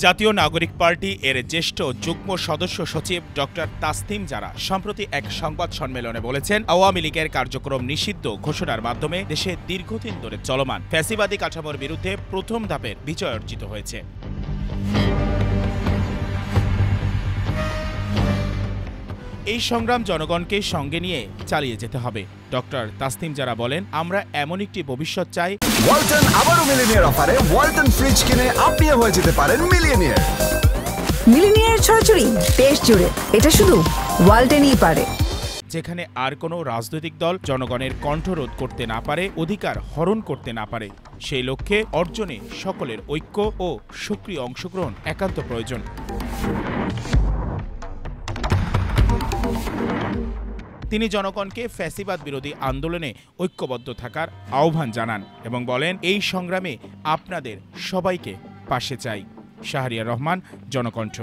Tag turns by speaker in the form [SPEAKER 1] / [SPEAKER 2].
[SPEAKER 1] জাতীয় নাগরিক পার্টি এর জ্যেষ্ঠ যুগ্ম সদস্য সচিব ডক্টর তাসনিম জারা সম্প্রতি এক সংবাদ সম্মেলনে বলেছেন, আওয়ামী লীগের কার্যক্রম নিষিদ্ধ ঘোষণার মাধ্যমে দেশে দীর্ঘদিন ধরে চলমান ফ্যাসিবাদী কাঠামোর বিরুদ্ধে প্রথম ধাপের বিজয় অর্জিত হয়েছে। এই সংগ্রাম জনগণকে সঙ্গে নিয়ে চালিয়ে যেতে হবে। ডক্টর তাসনিম জারা বলেন, আমরা এমন একটি ভবিষ্যৎ চাই।
[SPEAKER 2] ওয়ালটন আবারও মিলিনিয়ার অফারে ওয়ালটন ফ্রিজ কিনে আপনিও হয়ে যেতে পারেন মিলিয়নিয়ার।
[SPEAKER 3] মিলিনিয়ার ছড়াছড়ি দেশ জুড়ে, এটা শুধু ওয়ালটনই পারে।
[SPEAKER 1] যেখানে আর কোনো রাজনৈতিক দল জনগণের কণ্ঠরোধ করতে না পারে, অধিকার হরণ করতে না পারে, সেই লক্ষ্যে অর্জনে সকলের ঐক্য ও সক্রিয় অংশগ্রহণ একান্ত প্রয়োজন। তিনি জনগণকে ফ্যাসিবাদ বিরোধী আন্দোলনে ঐক্যবদ্ধ থাকার আহ্বান জানান এবং বলেন, এই সংগ্রামে আপনাদের সবাইকে পাশে চাই। শাহরিয়ার রহমান, জনকণ্ঠ।